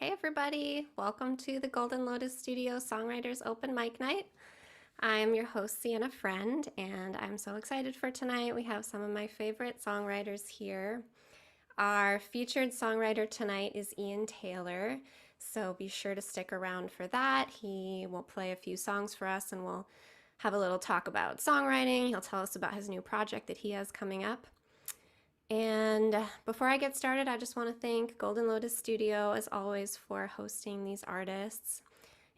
Hey everybody, welcome to the Golden Lotus Studio Songwriters Open Mic Night. I'm your host, Siena Friend, and I'm so excited for tonight. We have some of my favorite songwriters here. Our featured songwriter tonight is Ian Taylor, so be sure to stick around for that. He will play a few songs for us and we'll have a little talk about songwriting. He'll tell us about his new project that he has coming up. And before I get started, I just want to thank Golden Lotus Studio, as always, for hosting these artists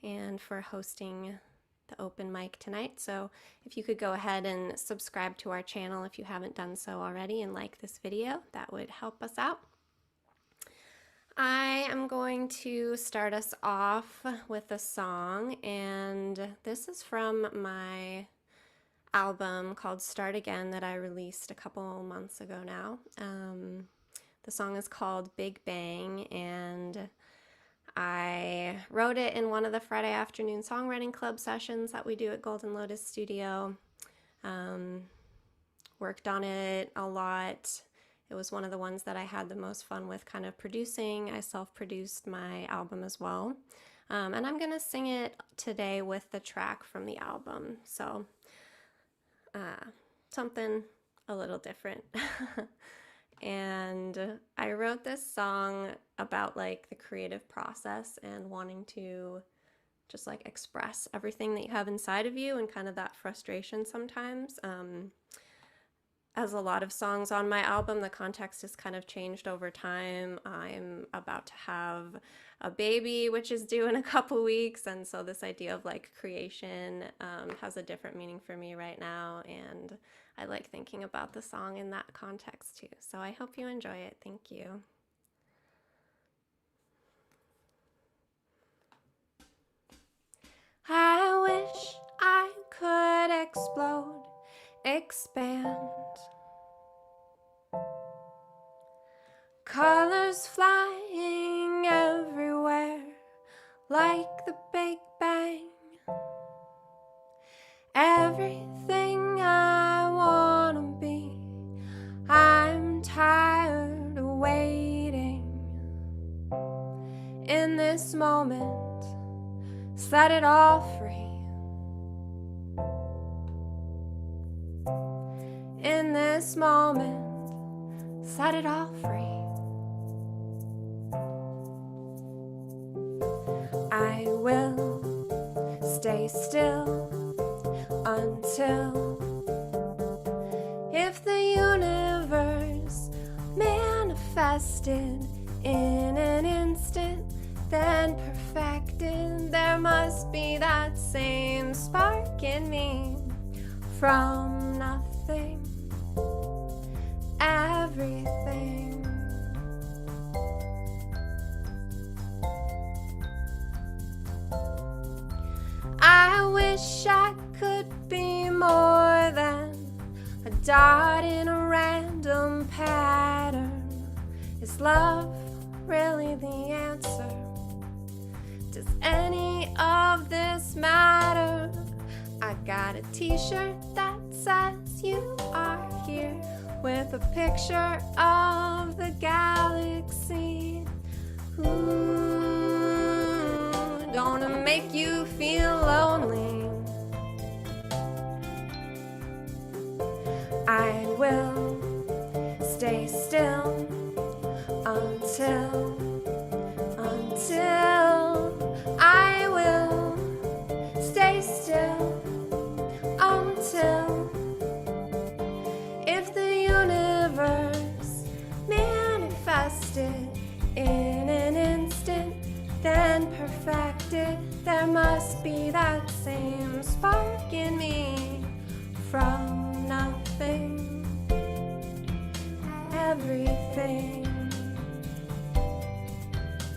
and for hosting the open mic tonight. So if you could go ahead and subscribe to our channel if you haven't done so already and like this video, that would help us out. I am going to start us off with a song, and this is from my album called Start Again that I released a couple months ago now. The song is called Big Bang, and I wrote it in one of the Friday afternoon songwriting club sessions that we do at Golden Lotus Studio. Worked on it a lot. It was one of the ones that I had the most fun with kind of producing. I self-produced my album as well. And I'm gonna sing it today with the track from the album. So something a little different. And I wrote this song about like the creative process and wanting to just like express everything that you have inside of you and kind of that frustration sometimes. As a lot of songs on my album, the context has kind of changed over time. I'm about to have a baby, which is due in a couple weeks, and so this idea of like creation has a different meaning for me right now, and I like thinking about the song in that context too. So I hope you enjoy it. Thank you. I wish I could explode, expand, colors flying everywhere like the Big Bang. Everything I wanna be, I'm tired of waiting. In this moment, set it all free. In this moment, set it all free. I will stay still until, if the universe manifested in an instant, then perfected, there must be that same spark in me. From nothing, everything. I wish I could be more than a dot in a random pattern. Is love really the answer? Does any of this matter? I got a t-shirt that says you are here, with a picture of the galaxy. Gonna make you feel lonely. I will stay still until I will stay still until, if the universe manifested in an instant, then perfected, there must be that same spark in me. From nothing, everything,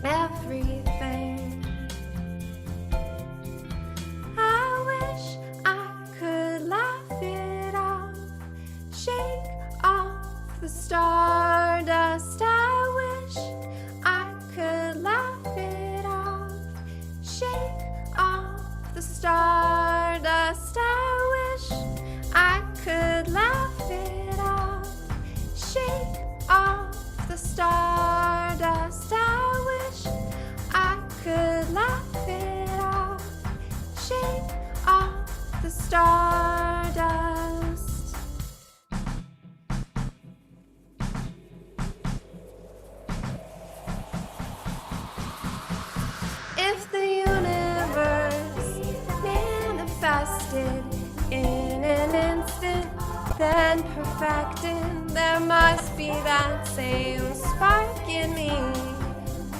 everything. I wish I could laugh it off, shake off the stardust. I wish I could laugh it off, shake off the stardust. I wish I could laugh it off, shake off the stardust. I wish I must be that same spark in me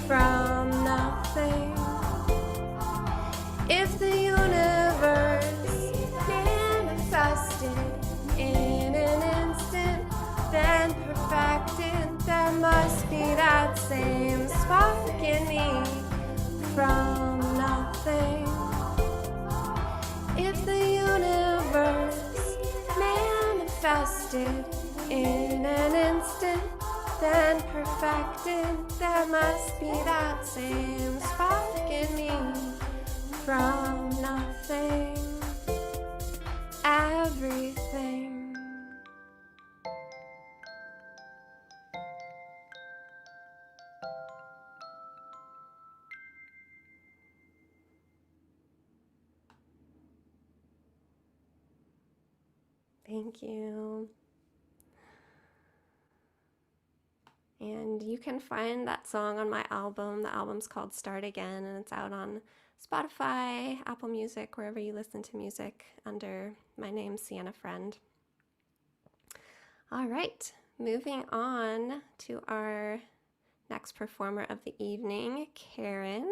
from nothing. If the universe manifested in an instant, then perfected, there must be that same spark in me from nothing. If the universe manifested in an instant, then perfected, there must be that same spark in me from nothing. Everything. Thank you. And you can find that song on my album. The album's called Start Again, and it's out on Spotify, Apple Music, wherever you listen to music, under my name, Siena Friend. All right, moving on to our next performer of the evening, Karen.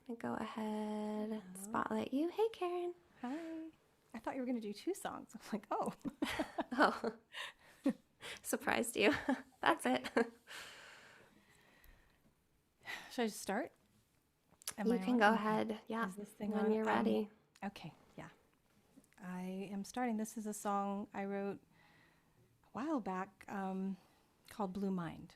I'm gonna go ahead and spotlight you. Hey, Karen. Hi. I thought you were going to do 2 songs. I'm like, oh. Oh, surprised you. That's it. Should I just start? You can go ahead. Yeah, is this thing when on? you're ready. Okay, yeah. I am starting. This is a song I wrote a while back called Blue Mind.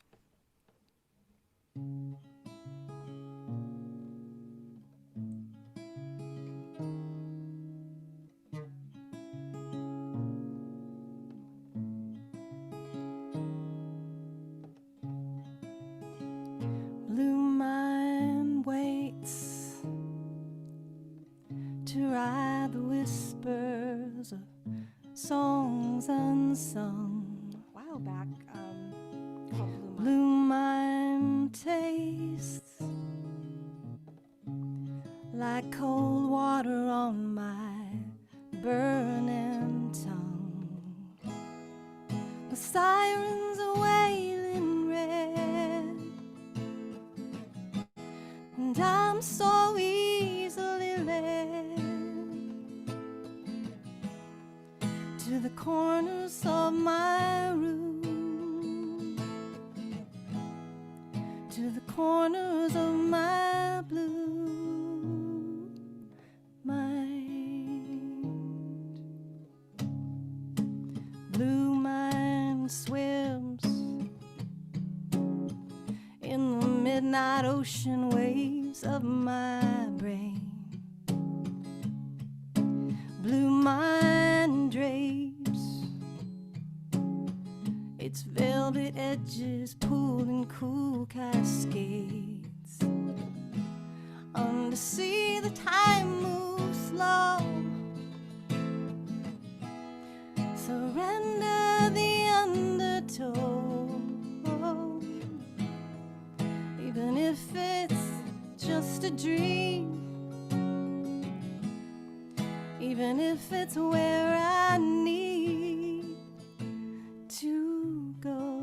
Blue mind waits to ride the whispers of songs unsung. A while back, called Blue Mind tastes like cold water on my burning tongue. The sirens are wailing red, and I'm so easily led to the corners of my room, to the corners of my blue mind. Blue mind swims in the midnight ocean waves of my brain. Blue mind drapes its velvet edges, pooling cool cascades. Undersea the time moves slow. Surrender the undertow, even if it's just a dream, even if it's where I need to go.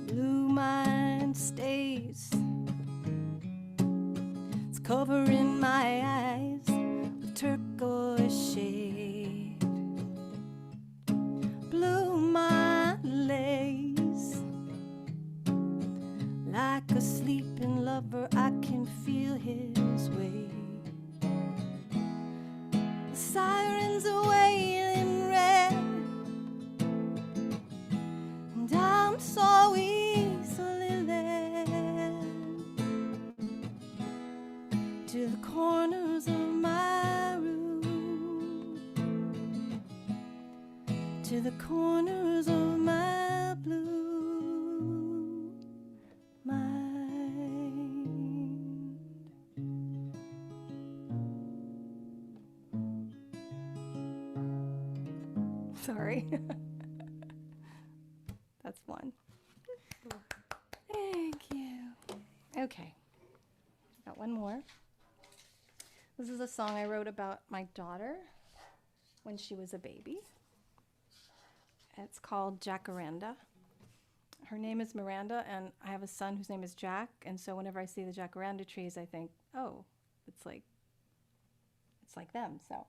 Blue mind stays, it's covering my eyes with turquoise shade. Blue mind lays like a sleeping lover, I can feel his weight. The sirens are wailing red, and I'm so easily led to the corners of my room, to the corners of my blue mind. Sorry. That's one. Thank you. Okay. Got one more. This is a song I wrote about my daughter when she was a baby. It's called Jacaranda. Her name is Miranda, and I have a son whose name is Jack, and so whenever I see the jacaranda trees, I think, oh, it's like them, so.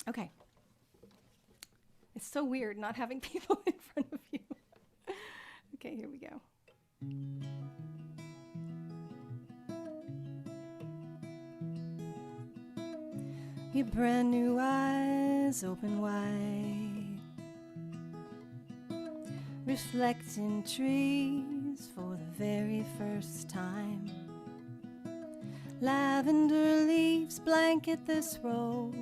Okay. It's so weird not having people in front of you. Okay, here we go. Your brand new eyes open wide, reflecting trees for the very first time. Lavender leaves blanket this road,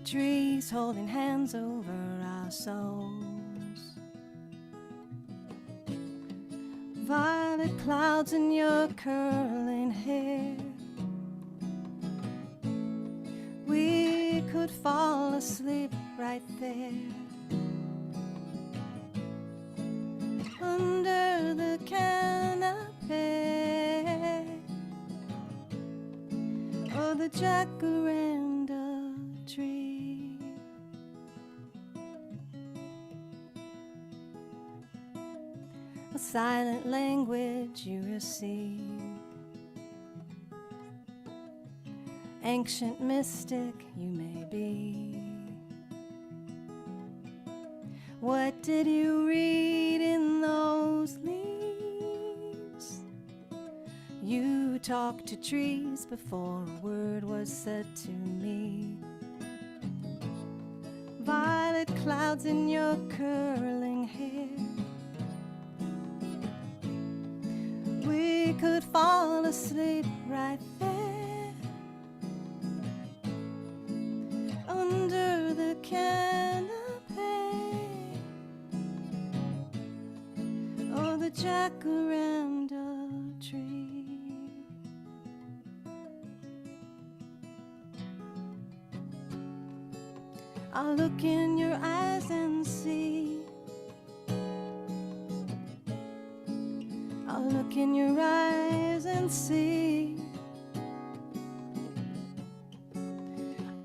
trees holding hands over our souls. Violet clouds in your curling hair, we could fall asleep right there under the canopy or the jacaranda tree. A silent language you receive, ancient mystic you may be. What did you read in those leaves? You talked to trees before a word was said to me. Violet clouds in your curling hair, we could fall asleep right there under the canopy or the jacaranda tree. I'll look in your eyes and see, I'll look in your eyes and see,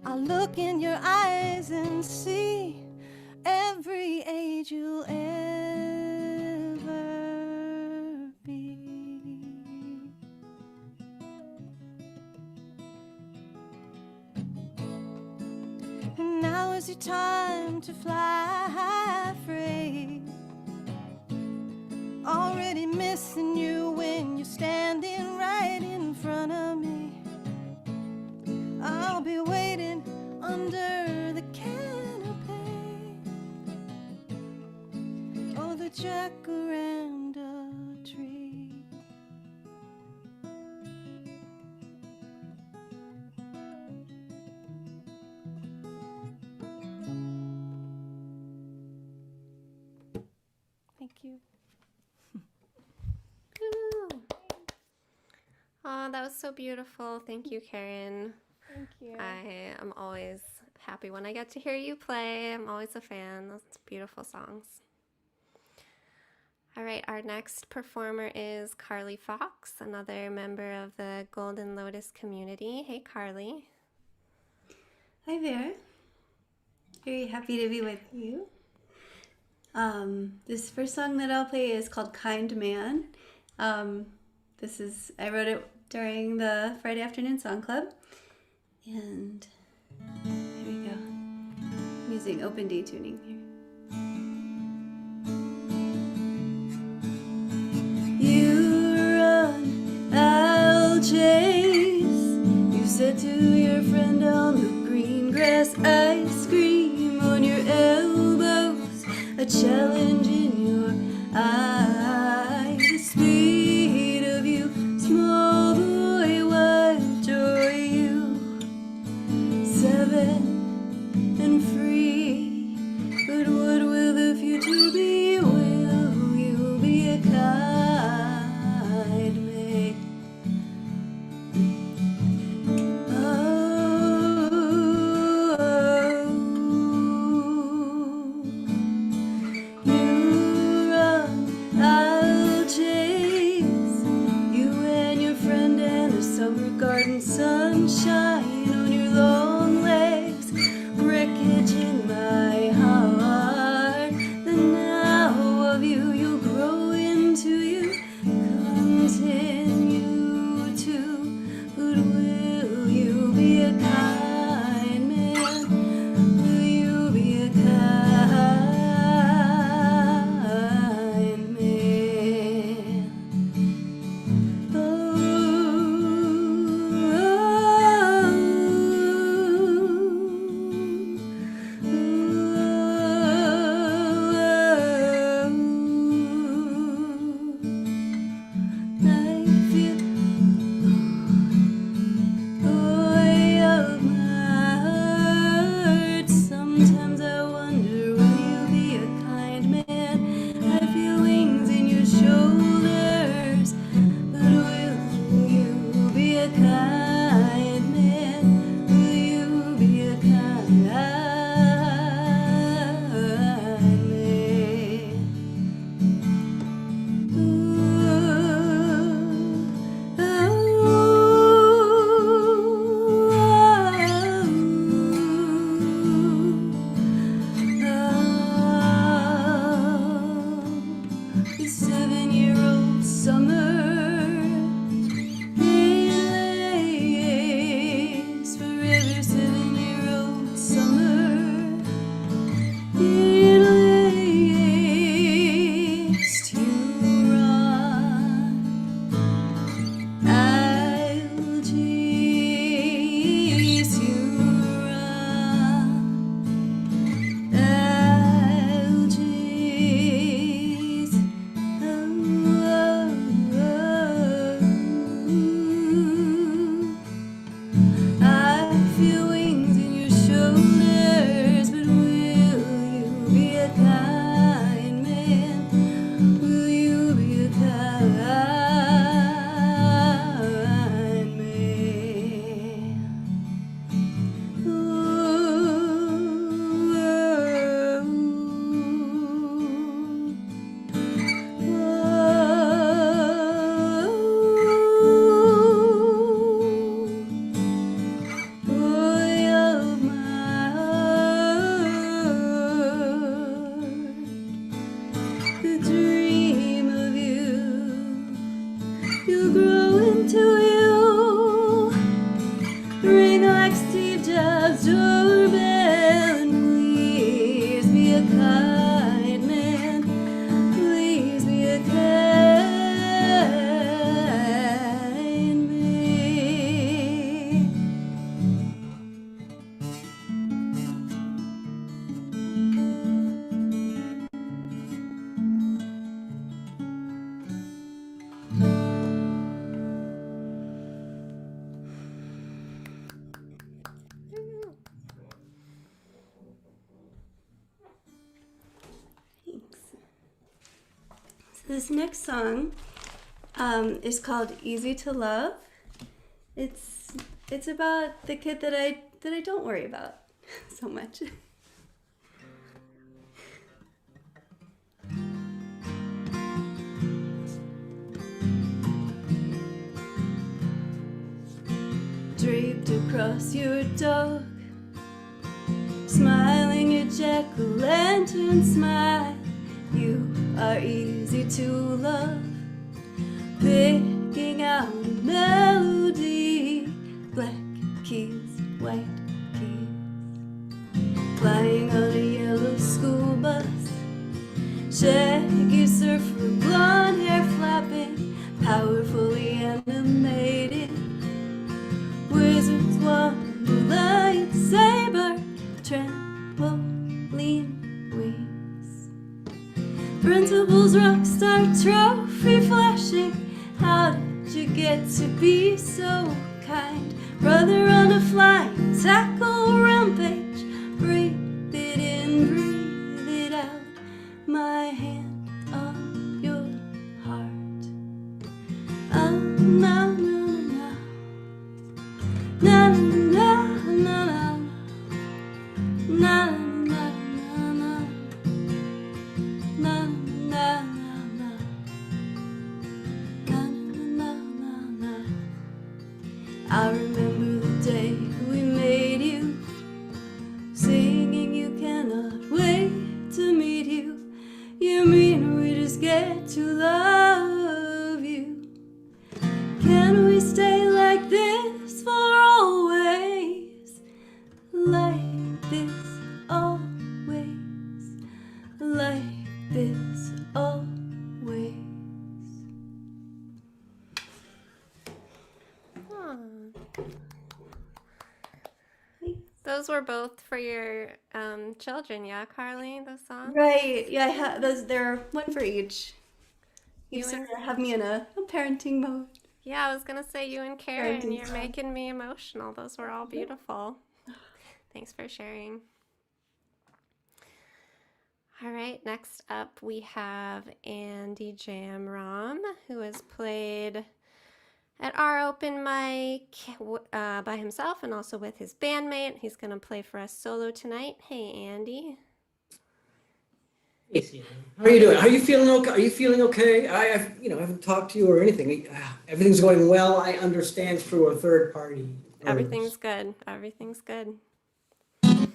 I'll look in your eyes and see every age you'll ever be. And now is your time to fly free. Already missing you when you're standing right in front of me. I'll be waiting under the canopy or the jacaranda tree. Thank you. Ooh. Oh, that was so beautiful. Thank you, Karen. Thank you. I am always happy when I get to hear you play. I'm always a fan. Those beautiful songs. All right, our next performer is Carly Fox, another member of the Golden Lotus community. Hey, Carly. Hi there. Very happy to be with you. This first song that I'll play is called Kind Man. I wrote it during the Friday Afternoon Song Club. And here we go. I'm using open D tuning here. You run, I'll chase. You said to your friend on the green grass, I scream on your elbows, a challenge in your eye. The speed of you, small boy, wild joy, you 7 and free. But what will the future be? Will you be a kind man? Oh, you this next song is called "Easy to Love." It's about the kid that I don't worry about so much. Draped across your dog, smiling your jack-o'-lantern smile. You are easy to love, picking out a melody. Black keys, white keys, flying on a yellow school bus. Shaggy surfer, blonde hair flapping, powerfully animated. Wizards wander, lightsaber, trampoline wings. Principal's rockstar trophy flashing. How did you get to be so kind? Brother on a flying tackle rampage. Breathe it in, breathe it out. My hand on your heart. Oh, no, no, no. Na na na na na na na na na na na. I remember the day we made you, singing you cannot wait to meet you. You mean we just get to love you? Can we stay like this for always? Like this always. Like this always. Aw. Those were both for your children, yeah, Carly, those songs? Right. Yeah, I have those. They're one for each. You You sort and- of have me in a parenting mode. Yeah, I was gonna say you and Karen, Parenting you're song. making me emotional. Those were all beautiful. Thanks for sharing. All right, next up we have Andy Jamrom, who has played at our open mic by himself and also with his bandmate. He's going to play for us solo tonight. Hey, Andy. Hey, Siena. How are you doing? Are you feeling okay? Are you feeling okay? I haven't talked to you or anything. Everything's going well. I understand through a third party. Everything's good. Everything's good. Okay.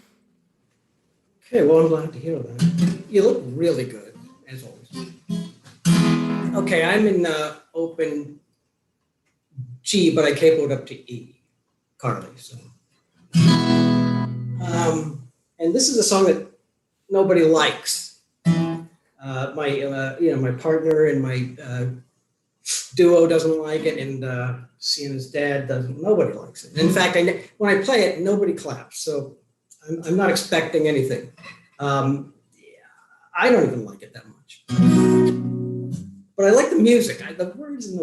Well, I'm glad to hear that. You look really good, as always. Okay, I'm in open G, but I capoed up to E, Carly. So, and this is a song that nobody likes. My partner and my duo doesn't like it, and Siena's dad doesn't. Nobody likes it. In fact, when I play it, nobody claps. So I'm not expecting anything. I don't even like it that much, but I like the music. The words and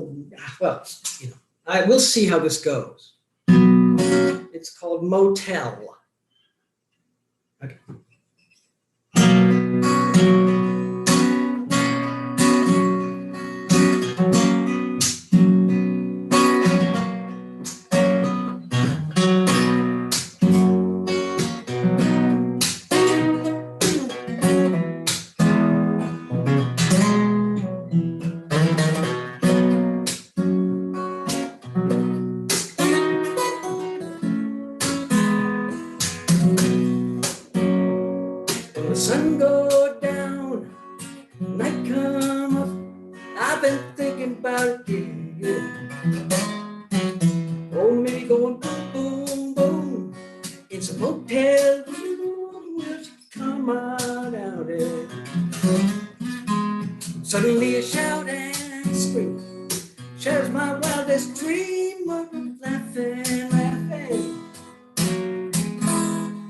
we'll see how this goes. It's called Motel. Okay. The sun go down, night come up. I've been thinking about it, yeah. Old me going boom, boom, boom. It's a motel room where she come on out there. Suddenly a shout and scream shatters my wildest dream. We're laughing, laughing.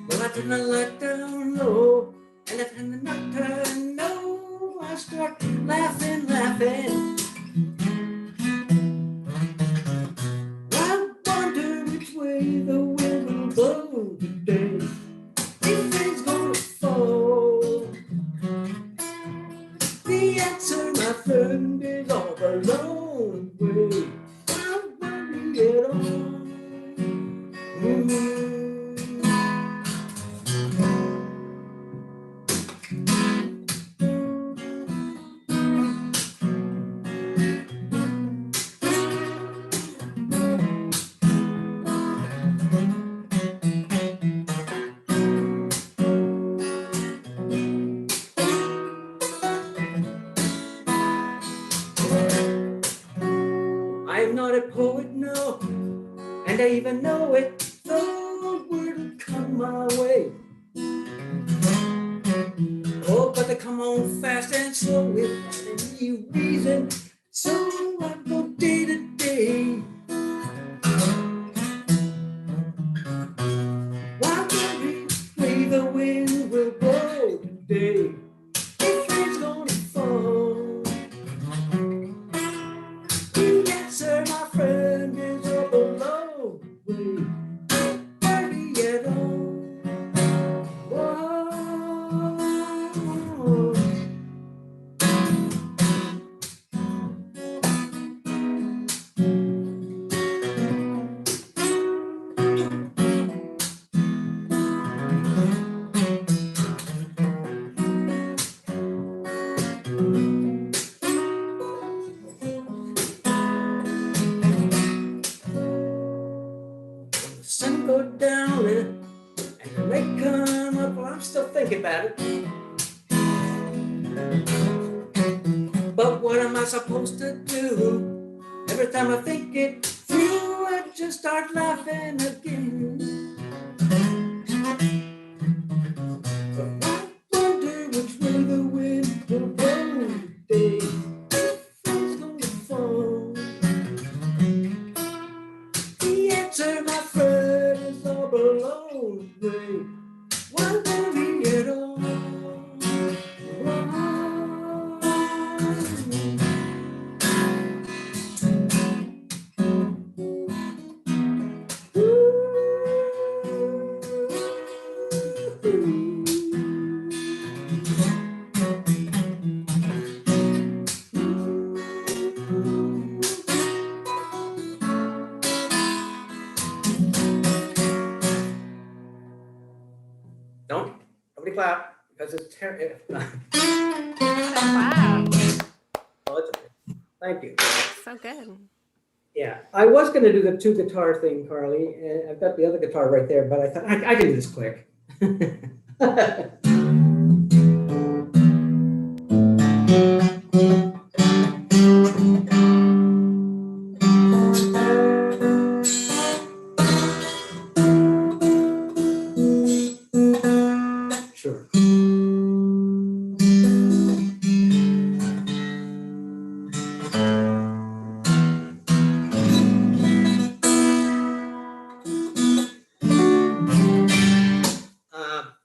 Well, I turn the light down low. And if in the nocturne, no, I start laughing, laughing. I wonder which way the wind will blow today. If rain's gonna fall. The answer, my friend, blown away. Don't worry at all. I'm not a poet, no, and I even know it. The word will come my way. Oh, but they come on fast and slow without any reason. So I go day to day. While every way the wind will blow today, if rain's gonna fall. The answer, my friend, is up below. Don't worry at all. Whoa. The sun go down and the rain come up. Well, I'm still thinking about it. But what am I supposed to do? Every time I think it through, I just start laughing again. But I wonder which way the wind will blow today. It's gonna fall. The answer, my friend, is all below the way. Why worry at all? Don't nobody clap because it's terrible. Wow, Oh, it's okay. Thank you. so good. Yeah, I was going to do the two guitar thing, Carly, and I've got the other guitar right there, but I thought I can do this quick. Sure.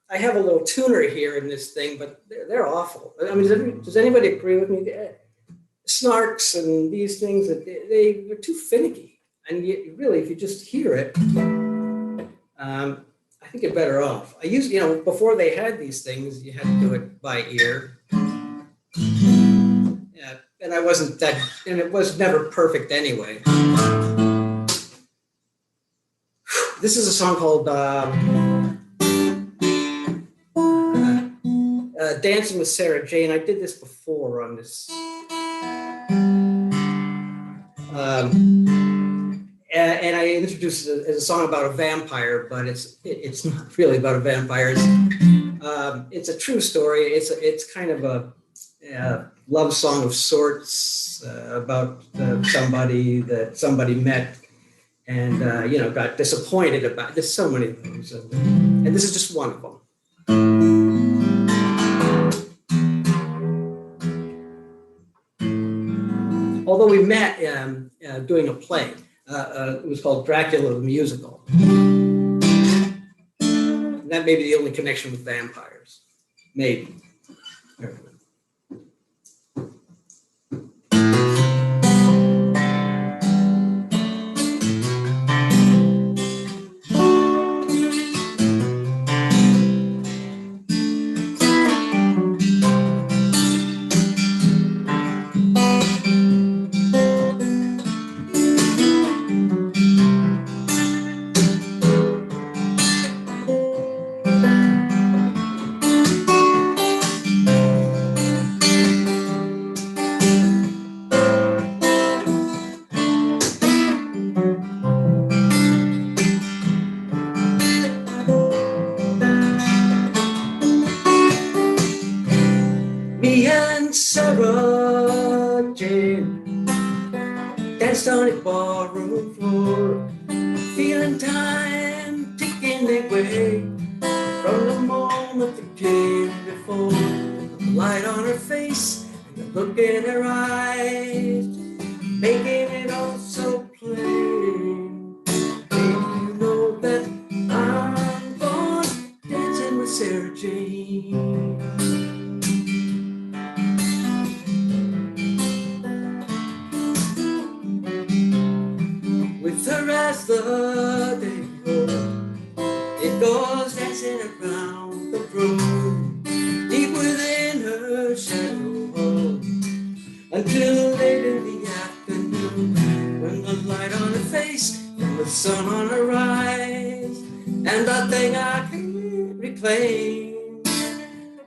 I have a little tuner here in this thing, but they're awful. I mean, does anybody agree with me? Snarks and these things, they're too finicky. And really, if you just hear it, I think you're better off. I used, before they had these things, you had to do it by ear. Yeah, and it was never perfect anyway. This is a song called Dancing with Sarah Jane. I did this before on this. And I introduced it as a song about a vampire, but it's not really about a vampire. It's a true story. It's kind of a love song of sorts about somebody that somebody met and got disappointed about. There's so many things, and this is just one of them. Although we met doing a play. It was called Dracula the Musical. And that may be the only connection with vampires. Maybe. danced on a ballroom floor, feeling time ticking away from the moment that came before. The light on her face and the look in her eyes, making it all so plain. Baby, you know that I'm gone dancing with Sarah Jane. With her as the day goes, it goes dancing around the room, deep within her shadow, until late in the afternoon, when the light on her face and the sun on her eyes, and the thing I can't reclaim.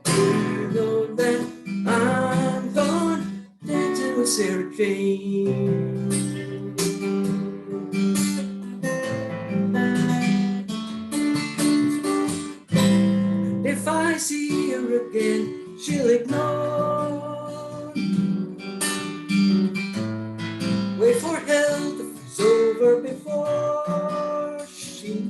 You know that I'm gone dancing with Sarah Jane. If I see her again, she'll ignore. Wait for hell to freeze over before she.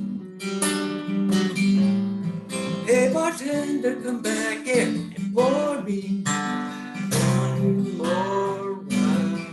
Hey bartender, come back here and pour me one more round.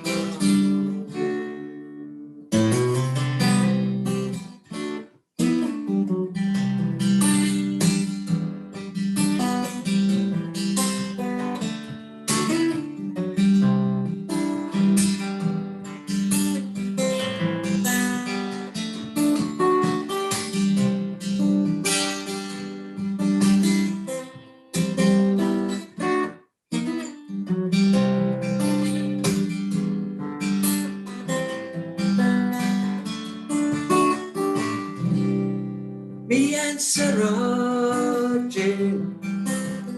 Me and Sarah Jane,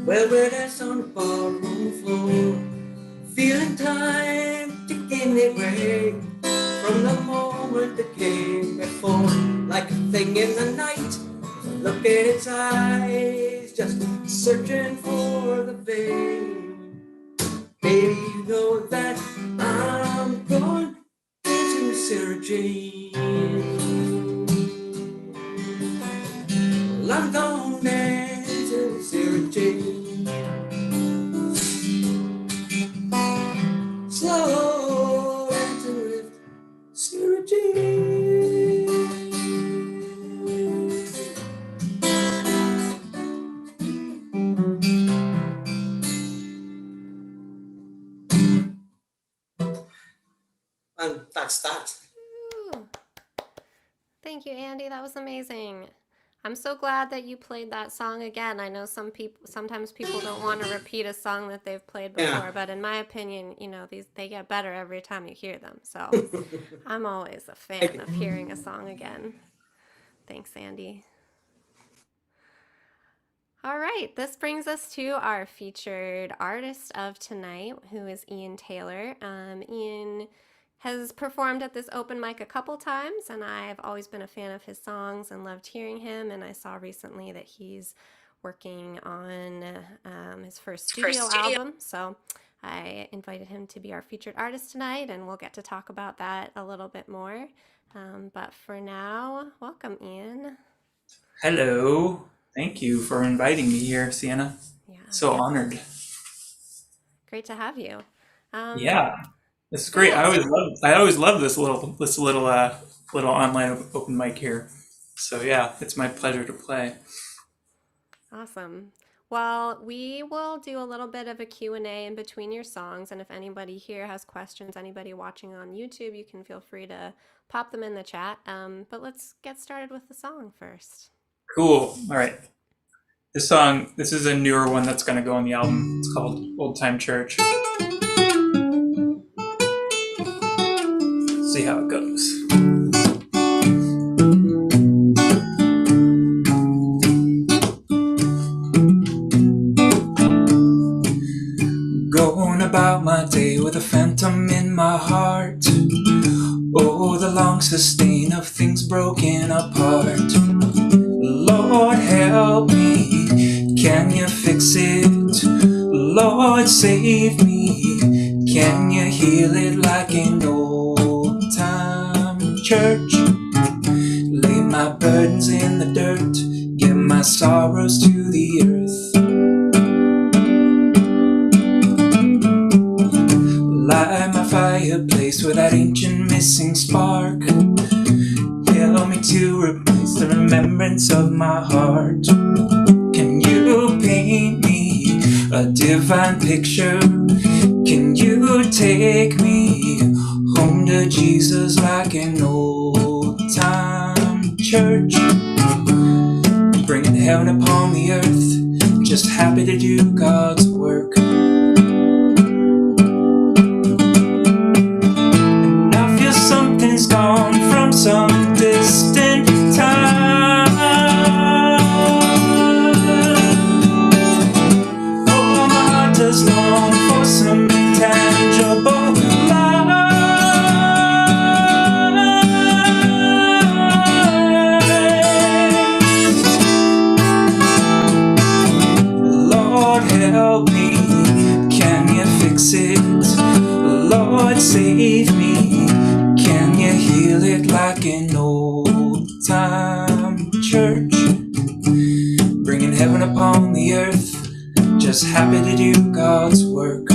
well, we're danced on the ballroom floor, feeling time ticking away from the moment that came before. Like a thing in the night, look in its eyes, just searching for the vein. Baby, you know that I'm gone dancing with Sarah Jane. I'm gone dancing with Sarah Jane. Slow dancing with Sarah Jane. And that's that. Ooh. Thank you, Andy. That was amazing. I'm so glad that you played that song again. I know sometimes people don't want to repeat a song that they've played before, Yeah. but in my opinion, they get better every time you hear them. So I'm always a fan of hearing a song again. Thanks, Andy. All right, this brings us to our featured artist of tonight, who is Ian Taylor. Ian has performed at this open mic a couple times, and I've always been a fan of his songs and loved hearing him. And I saw recently that he's working on his first studio album, so I invited him to be our featured artist tonight, and we'll get to talk about that a little bit more. But for now, welcome, Ian. Hello. Thank you for inviting me here, Siena. Yeah, So honored. great to have you. Yeah, this is great. yeah. I always love this little online open mic here. So yeah, it's my pleasure to play. Awesome. Well, we will do a little bit of a Q&A in between your songs, and if anybody here has questions, anybody watching on YouTube, you can feel free to pop them in the chat. But let's get started with the song first. Cool. All right. This is a newer one that's going to go on the album. It's called Old Time Church. See how it goes. Going about my day with a phantom in my heart. Oh, the long sustain of things broken apart. Lord, help me. Can you fix it? Lord, save me. Can you heal it like in old church. Lay my burdens in the dirt, give my sorrows to the earth. Light my fireplace with that ancient missing spark. Help me to replace the remembrance of my heart. Can you paint me a divine picture? Can you take me home to Jesus like an old time church? Bringing heaven upon the earth, just happy to do God's work. And I feel something's gone from some distant time. Oh, my heart does long for some intangible life. Lord, help me, can you fix it? Lord, save me, can you heal it like an old time church? Bringing heaven upon the earth, just happy to do God's work.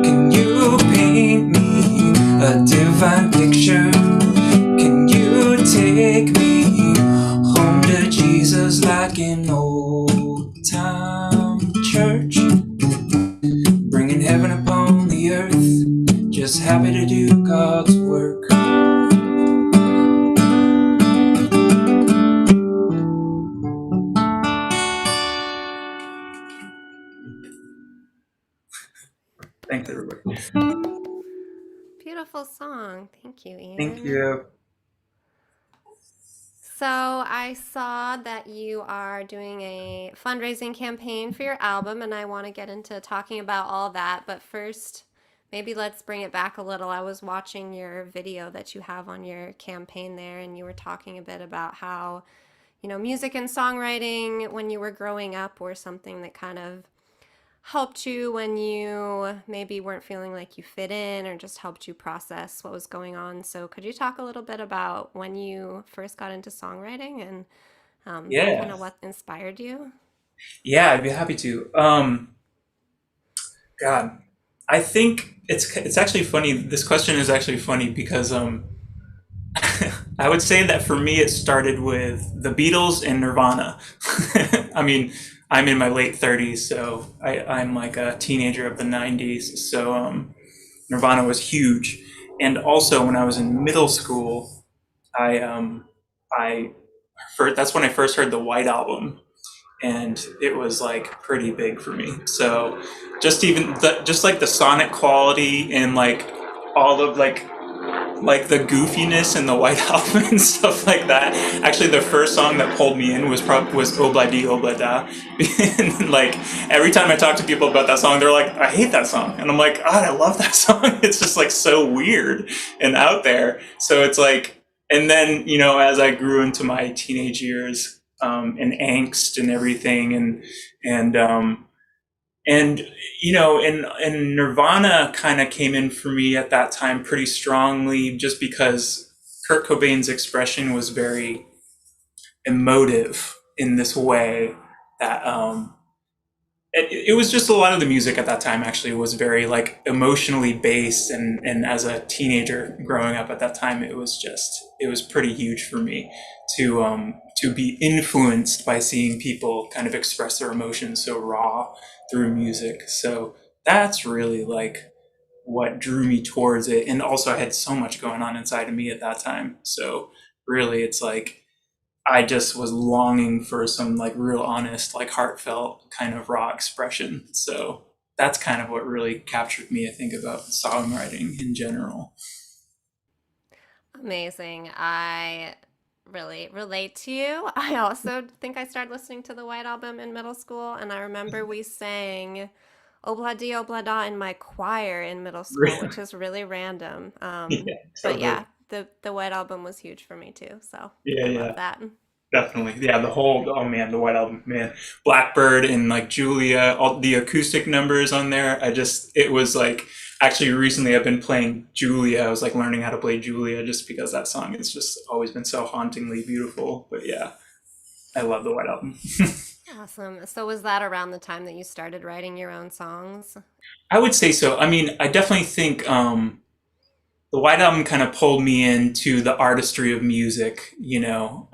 Can you paint me a divine picture? Can you take me home to Jesus like an old time church? Bringing heaven upon the earth, just happy to do God's work. Thanks, everybody. Beautiful song. Thank you, Ian. Thank you. So I saw that you are doing a fundraising campaign for your album, and I want to get into talking about all that. But first, maybe let's bring it back a little. I was watching your video that you have on your campaign there, and you were talking a bit about how, music and songwriting when you were growing up were something that kind of helped you when you maybe weren't feeling like you fit in, or just helped you process what was going on. So could you talk a little bit about when you first got into songwriting and kind Yeah. of what inspired you? Yeah, I'd be happy to. God, I think it's actually funny. This question is actually funny because I would say that for me it started with the Beatles and Nirvana. I mean, I'm in my late 30s, so I'm like a teenager of the 90s. So Nirvana was huge, and also when I was in middle school, I that's when I first heard the White Album, and it was like pretty big for me. So just like the sonic quality and like all of like the goofiness in the White Album and stuff like that. Actually, the first song that pulled me in was Obla Di Obla Da. And like every time I talk to people about that song, they're like, "I hate that song," and I'm like, "God, I love that song." It's just like so weird and out there. So it's like, and then as I grew into my teenage years, and angst and everything, and and and Nirvana kind of came in for me at that time pretty strongly, just because Kurt Cobain's expression was very emotive in this way that it was just a lot of the music at that time actually was very like emotionally based, and as a teenager growing up at that time, it was pretty huge for me to be influenced by seeing people kind of express their emotions so raw through music. So that's really like what drew me towards it, and also I had so much going on inside of me at that time. So really, it's like I just was longing for some like real honest, like heartfelt kind of raw expression. So that's kind of what really captured me, I think, about songwriting in general. Amazing. I really relate to you. I also think I started listening to the White Album in middle school, and I remember we sang Obla Di Obla Da in my choir in middle school, which is really random. Yeah, But totally. yeah, the White Album was huge for me too, so Yeah, I yeah. love that. Definitely. Yeah, the whole, oh man, the White Album, man. Blackbird and like Julia, all the acoustic numbers on there. It was like, actually recently I've been playing Julia. I was like learning how to play Julia just because that song has just always been so hauntingly beautiful. But yeah, I love the White Album. Awesome. So was that around the time that you started writing your own songs? I would say so. I mean, I definitely think the White Album kind of pulled me into the artistry of music, you know.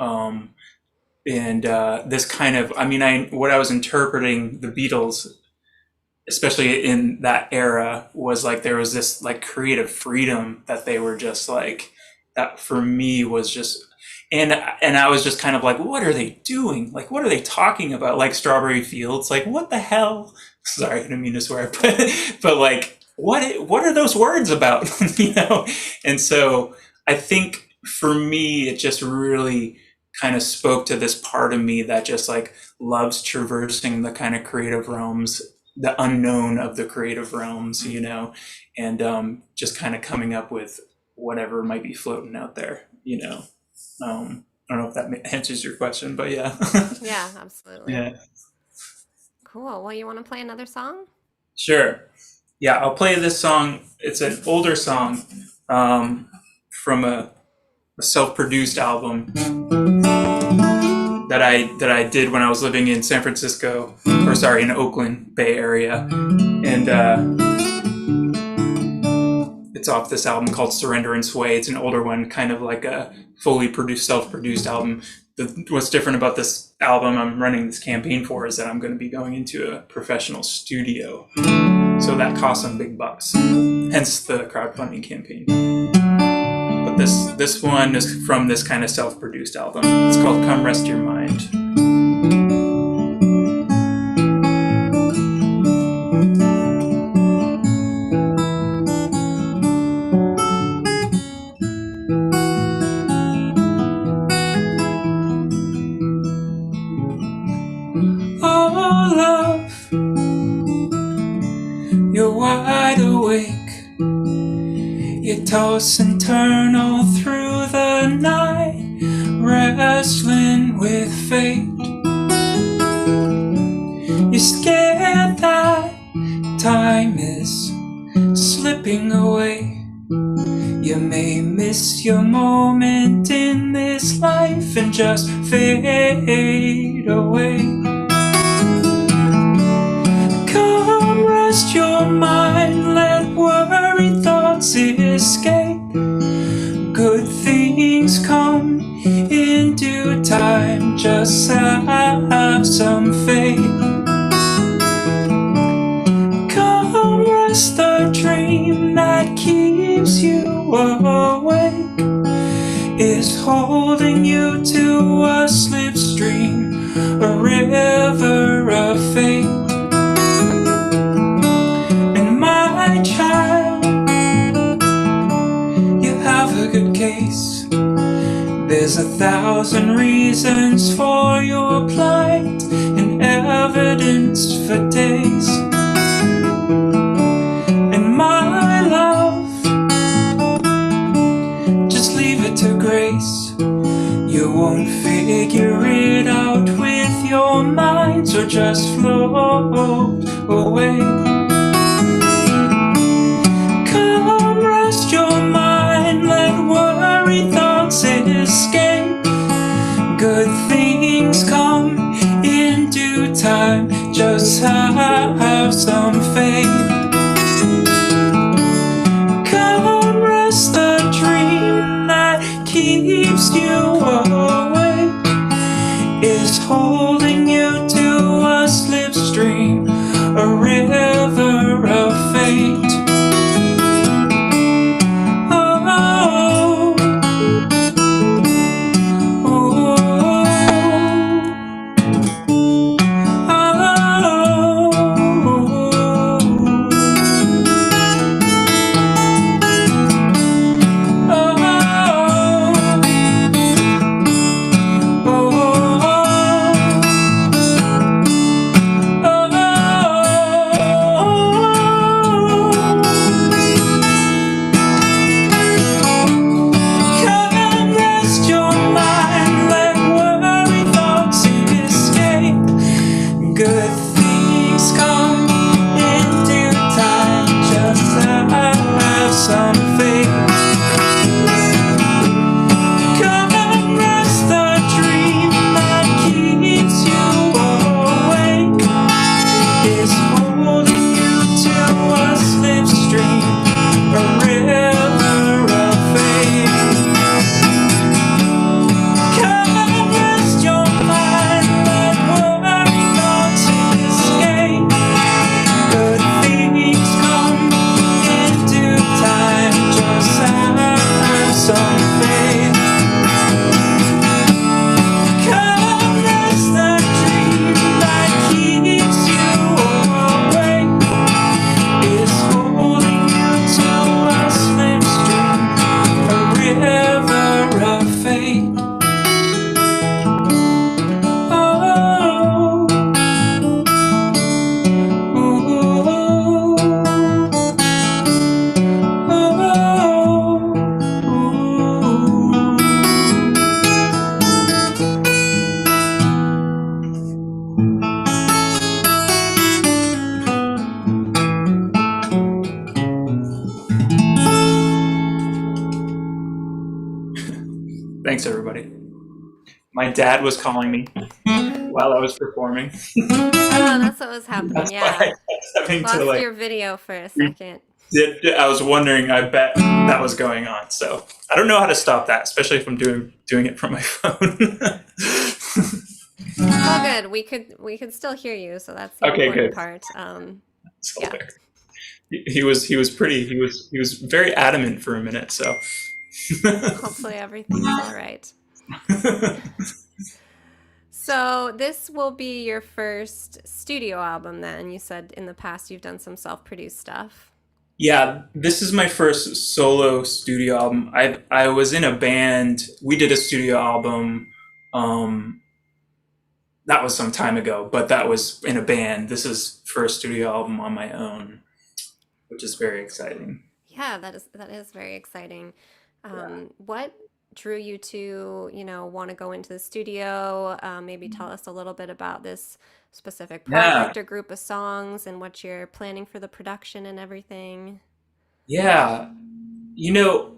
And this kind of, I mean, what I was interpreting the Beatles, especially in that era, was like there was this like creative freedom that they were just like, that for me was just, and I was just kind of like, what are they doing? Like, what are they talking about? Like Strawberry Fields, like what the hell? Sorry, I didn't mean to swear, but like, what are those words about? You know? And so I think for me, it just really kind of spoke to this part of me that just like loves traversing the kind of creative realms, the unknown of the creative realms, you know, and just kind of coming up with whatever might be floating out there, you know. I don't know if that answers your question, but yeah. Yeah, absolutely. Yeah, Cool. Well, you want to play another song? sure. Yeah, I'll play this song. It's an older song from a self-produced album that I did when I was living in San Francisco, or sorry, in Oakland, Bay Area, and it's off this album called Surrender and Sway. It's an older one, kind of like a fully produced, self-produced album. What's different about this album I'm running this campaign for is that I'm going to be going into a professional studio, so that costs some big bucks. Hence the crowdfunding campaign. But this one is from this kind of self-produced album. It's called Come Rest Your Mind. Oh, love, you're wide awake. You toss and turn all through the night, wrestling with fate. You're scared that time is slipping away. You may miss your moment in this life and just fade away. Come rest your mind, let worried thoughts escape. Good things come in due time, just have some faith. Come rest the dream that keeps you awake, is holding you to a slipstream, a river of fate. And my child, you have a good case. There's 1,000 reasons for your plight and evidence for days. And my love, just leave it to grace. You won't figure it out with your mind, so just float away. Come rest your mind, let worried thoughts escape. Good things come in due time, just have some faith. Come rest the dream that keeps you awake, is holding you to a slipstream, a river of fate. Oh, oh, oh, oh. things come in due time. Just have some faith. Come and rest the dream that keeps you awake. Is holding you to a slipstream, a river of faith. Come and rest your mind, let worry not to escape. Good things come in due time, just have some faith. Come and rest the dream that keeps you awake. Is holding you to a slipstream, a river of fate. Oh, Thanks, everybody. My dad was calling me while I was performing. Oh, that's what was happening. That's why Yeah. I was having Lost to your video for a second. I was wondering. I bet that was going on. So I don't know how to stop that, especially if I'm doing it from my phone. It's all good. We could still hear you, so that's the Okay, important good. part. So Yeah. he was very adamant for a minute. So Hopefully everything's all right. So this will be your first studio album then. You said in the past you've done some self-produced stuff. Yeah, this is my first solo studio album. I was in a band. We did a studio album. That was some time ago, but that was in a band. This is first studio album on my own, which is very exciting. Yeah, that is very exciting. What drew you to, want to go into the studio? Maybe tell us a little bit about this specific Yeah, project or group of songs and what you're planning for the production and everything. yeah. You know,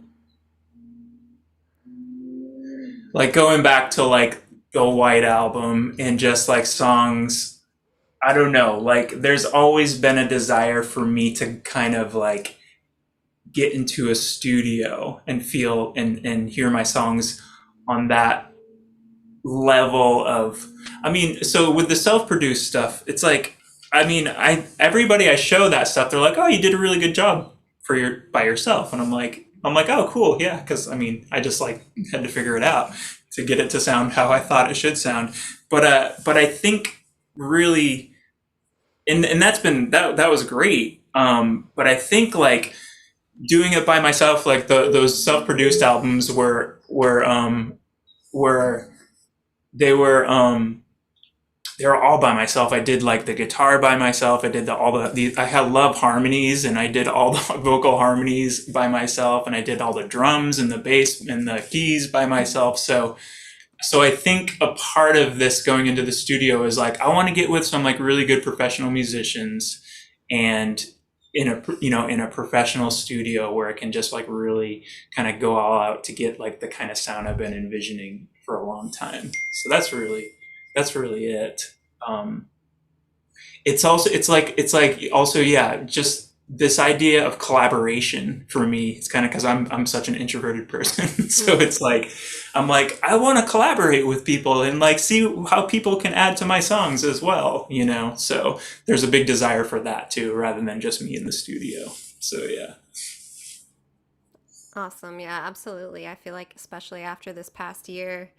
like going back to like the White Album and just like songs, I don't know, like there's always been a desire for me to kind of like get into a studio and feel and hear my songs on that level of, I mean, so with the self-produced stuff, it's like, I mean, everybody I show that stuff, they're like, oh, you did a really good job by yourself. And I'm like, oh, cool. Yeah. Cause I mean, I just like had to figure it out to get it to sound how I thought it should sound. But I think really, and that was great. But I think like doing it by myself, like those self-produced albums were they were all by myself. I did like the guitar by myself. I did I had love harmonies, and I did all the vocal harmonies by myself, and I did all the drums and the bass and the keys by myself. So I think a part of this going into the studio is like, I want to get with some like really good professional musicians, and in a professional studio where I can just like really kind of go all out to get like the kind of sound I've been envisioning for a long time. So that's really it. It's also yeah, just this idea of collaboration for me. It's kind of because I'm such an introverted person. So it's like I'm like, I want to collaborate with people and like see how people can add to my songs as well, so there's a big desire for that too, rather than just me in the studio. So yeah. Awesome. Yeah, absolutely. I feel like especially after this past year,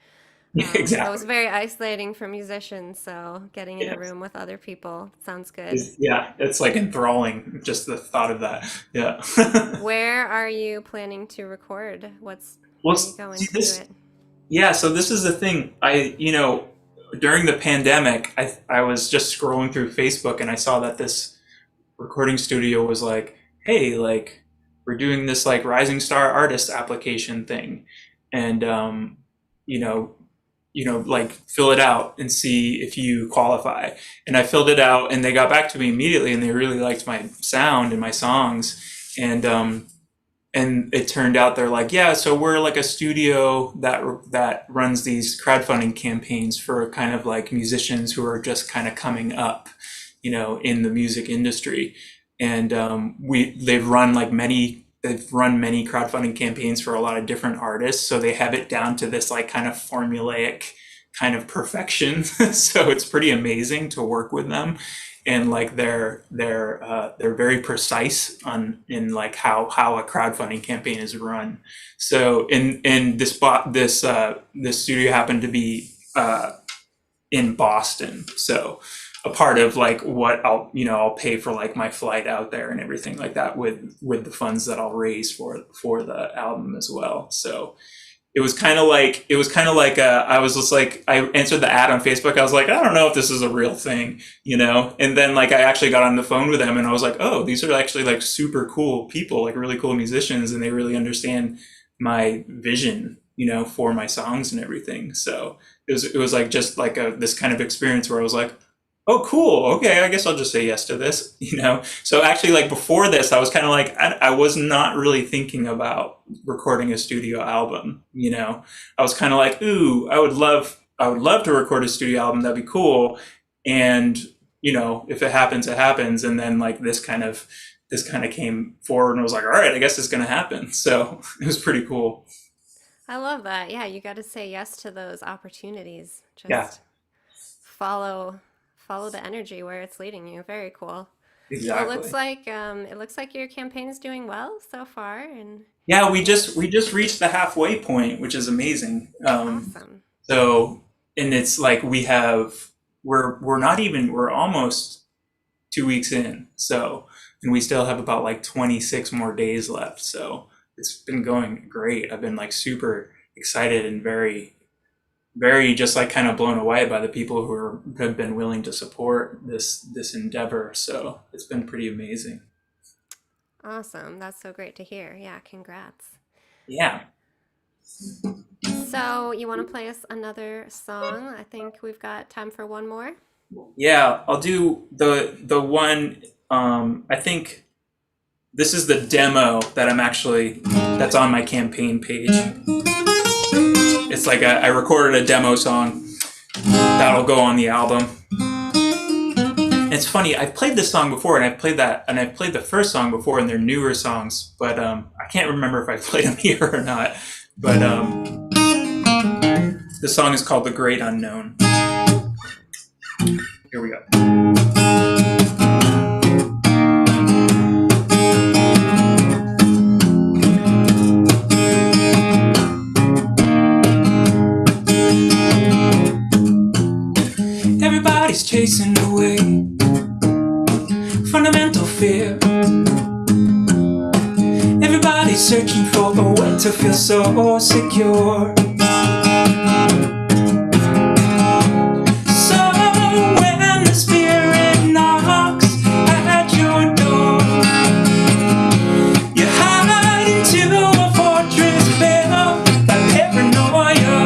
Yeah, it exactly. was very isolating for musicians, so getting in a room with other people sounds good. Yeah, it's like enthralling, just the thought of that. Yeah. Where are you planning to record? Where Well, are you going see, to do it? yeah, so this is the thing. During the pandemic, I was just scrolling through Facebook and I saw that this recording studio was like, hey, like we're doing this like Rising Star Artist application thing. And like fill it out and see if you qualify. And I filled it out, and they got back to me immediately, and they really liked my sound and my songs. And it turned out they're like, yeah, so we're like a studio that runs these crowdfunding campaigns for kind of like musicians who are just kind of coming up, in the music industry. And they've run many crowdfunding campaigns for a lot of different artists. So they have it down to this like kind of formulaic kind of perfection. So it's pretty amazing to work with them. And like they're very precise in like how a crowdfunding campaign is run. So this studio happened to be in Boston. So a part of like what I'll pay for like my flight out there and everything like that with the funds that I'll raise for the album as well. So it was kind of like I was just like, I answered the ad on Facebook. I was like, I don't know if this is a real thing, and then like I actually got on the phone with them, and I was like, oh, these are actually like super cool people, like really cool musicians, and they really understand my vision, for my songs and everything. So it was like just like this kind of experience where I was like, oh, cool. Okay, I guess I'll just say yes to this, So actually, like before this, I was kind of like, I was not really thinking about recording a studio album, I was kind of like, ooh, I would love to record a studio album. That'd be cool. And, if it happens, it happens. And then like this kind of came forward, and I was like, all right, I guess it's going to happen. So it was pretty cool. I love that. Yeah, you got to say yes to those opportunities. Just Yeah. follow the energy where it's leading you. Very cool. Exactly. Well, it looks like your campaign is doing well so far, and Yeah, we just reached the halfway point, which is amazing. awesome. So, and it's like we're almost 2 weeks in. So, and we still have about like 26 more days left. So it's been going great. I've been like super excited and very, very just like kind of blown away by the people who have been willing to support this endeavor. So it's been pretty amazing. Awesome. That's so great to hear. Yeah, congrats. Yeah. So, you want to play us another song? I think we've got time for one more. Yeah, I'll do the one. I think this is the demo that's on my campaign page. It's like I recorded a demo song that'll go on the album. It's funny, I've played this song before, and I've played the first song before, and they're newer songs, but I can't remember if I played them here or not. But the song is called The Great Unknown. Here we go. Everybody's chasing away fundamental fear. Everybody's searching for a way to feel so secure. So when the spirit knocks at your door, you hide into a fortress built by paranoia.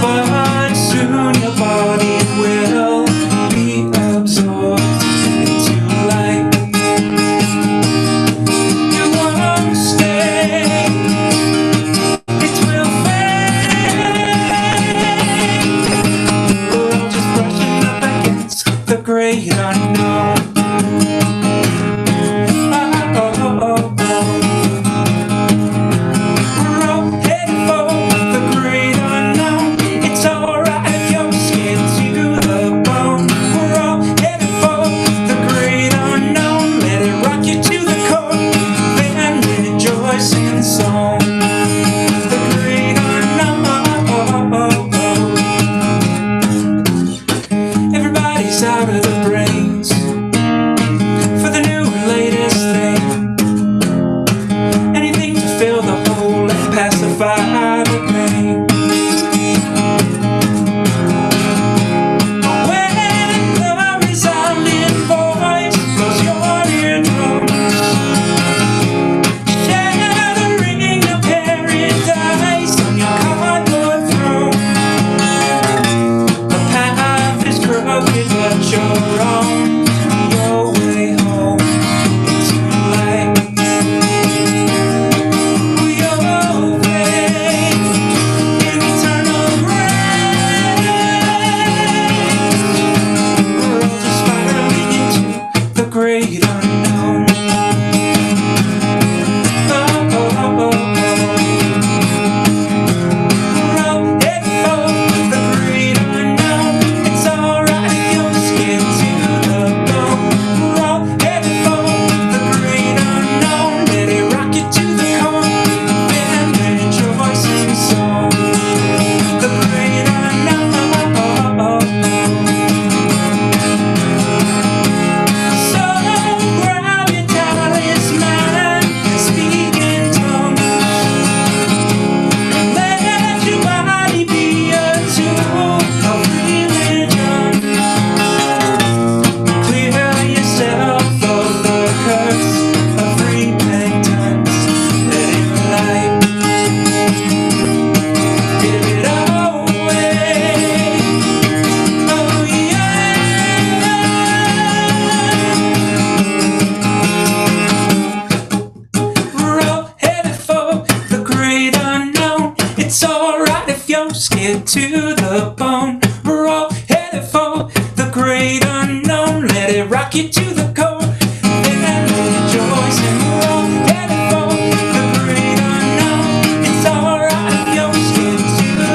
But soon your body will be absorbed into light. You won't stay, it will fade. We're all just brushing up against the great unknown. We're all headed for the great unknown. It's alright if you're scared to the bone. We're all headed for the great unknown. Let it rock you to the core, then rejoice in song. The great unknown. Everybody's out of the brains for the new latest thing. Anything to fill the hole and pacify the pain. When the resounding voice fills your eardrums, shattering the paradise on your cardboard throne. great unknown, let it rock you to the core. Then rejoice and we're all headed for the great unknown. It's alright if you're scared to the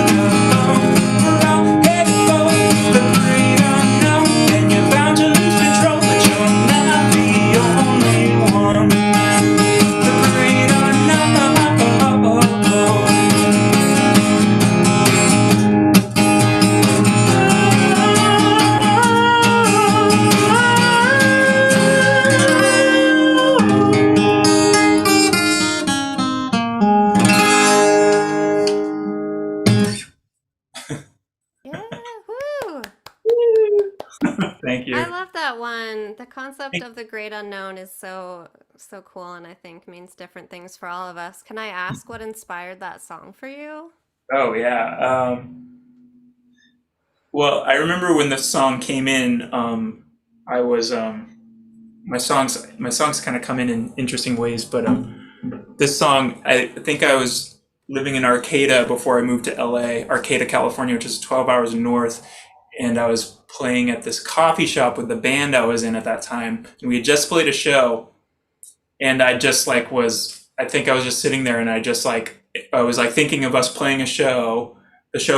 bone. We're all headed for the great unknown. And you're bound to lose control, but you're not the only one. The great unknown. Yeah, woo! Thank you. I love that one. The concept of the great unknown is so cool, and I think means different things for all of us. Can I ask what inspired that song for you? Oh yeah. Well, I remember when the song came in. I was my songs kind of come in interesting ways, but this song, I think I was living in Arcata before I moved to LA, Arcata, California, which is 12 hours north, and I was playing at this coffee shop with the band I was in at that time, and we had just played a show, and I just like I think I was just sitting there, and I was like thinking of us playing the show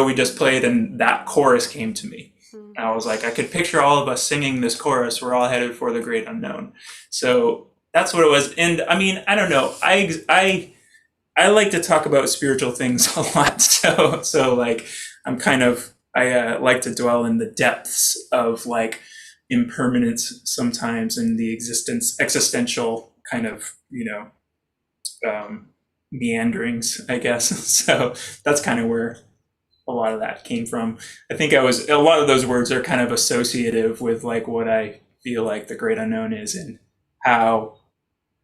we just played, and that chorus came to me. Hmm. I was like, I could picture all of us singing this chorus. We're all headed for the great unknown. So that's what it was. And I mean, I don't know. I like to talk about spiritual things a lot. So like, I like to dwell in the depths of like impermanence sometimes, and the existential kind of, meanderings, I guess. So that's kind of where a lot of that came from. I think a lot of those words are kind of associative with like what I feel like the great unknown is, and how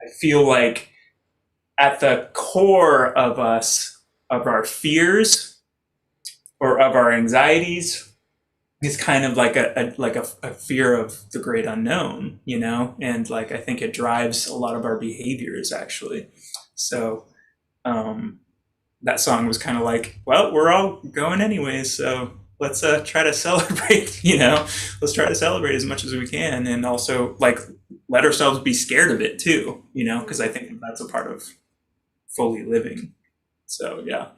I feel like at the core of us, of our fears or of our anxieties, is kind of like a fear of the great unknown, and like I think it drives a lot of our behaviors actually. So that song was kind of like, well, we're all going anyways, so let's try to celebrate. Let's try to celebrate as much as we can, and also like let ourselves be scared of it too, because I think that's a part of fully living. So yeah.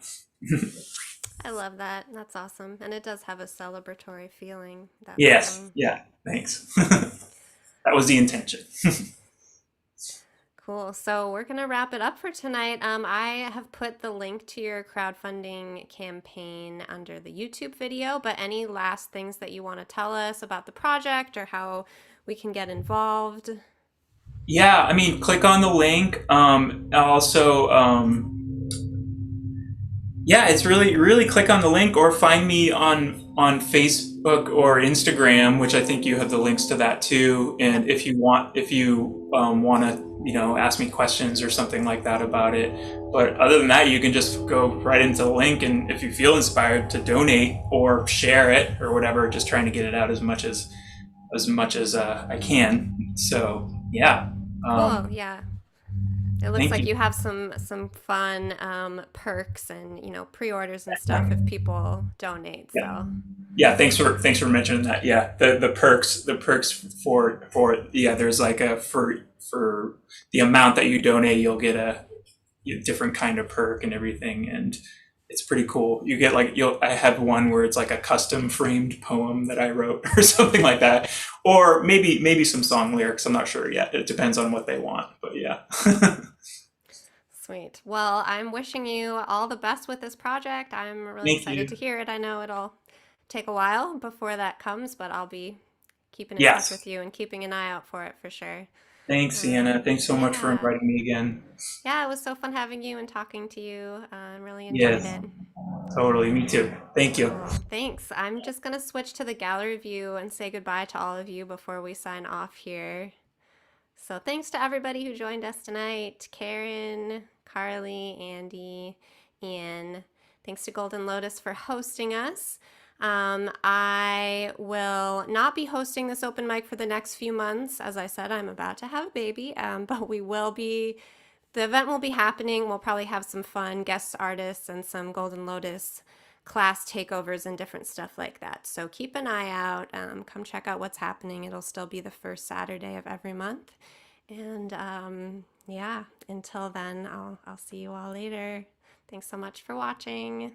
I love that. That's awesome. And it does have a celebratory feeling, that Yes. song. Yeah. Thanks. That was the intention. Cool. So we're gonna wrap it up for tonight. I have put the link to your crowdfunding campaign under the YouTube video, but any last things that you want to tell us about the project or how we can get involved? Yeah, I mean, click on the link. Also, yeah, it's really click on the link, or find me on Facebook or Instagram, which I think you have the links to that too. And if you want to, ask me questions or something like that about it. But other than that, you can just go right into the link, and if you feel inspired to donate or share it or whatever, just trying to get it out as much as I can. So yeah. Cool. Yeah. It looks Thank like you. you have some fun perks and pre-orders and stuff if people donate. Yeah. So Yeah, thanks for mentioning that. Yeah, the perks for yeah, there's like for the amount that you donate, you'll get a different kind of perk and everything, and it's pretty cool. You get like I have one where it's like a custom framed poem that I wrote or something like that, or maybe some song lyrics. I'm not sure yet. It depends on what they want, but yeah. sweet. Well, I'm wishing you all the best with this project. I'm really Thank excited you. to hear it. I know it'll take a while before that comes, but I'll be keeping in touch Yes. with you and keeping an eye out for it for sure. Thanks, Sienna. Thanks so much for Yeah. inviting me again. Yeah, it was so fun having you and talking to you. I really enjoyed Yes, it. totally. Me too. Thank you. Cool. Thanks. I'm just going to switch to the gallery view and say goodbye to all of you before we sign off here. So thanks to everybody who joined us tonight. Karen, Carly, Andy, Ian. Thanks to Golden Lotus for hosting us. I will not be hosting this open mic for the next few months. As I said, I'm about to have a baby, but the event will be happening. We'll probably have some fun guest artists and some Golden Lotus class takeovers and different stuff like that. So keep an eye out. Come check out what's happening. It'll still be the first Saturday of every month. And yeah, until then, I'll see you all later. Thanks so much for watching.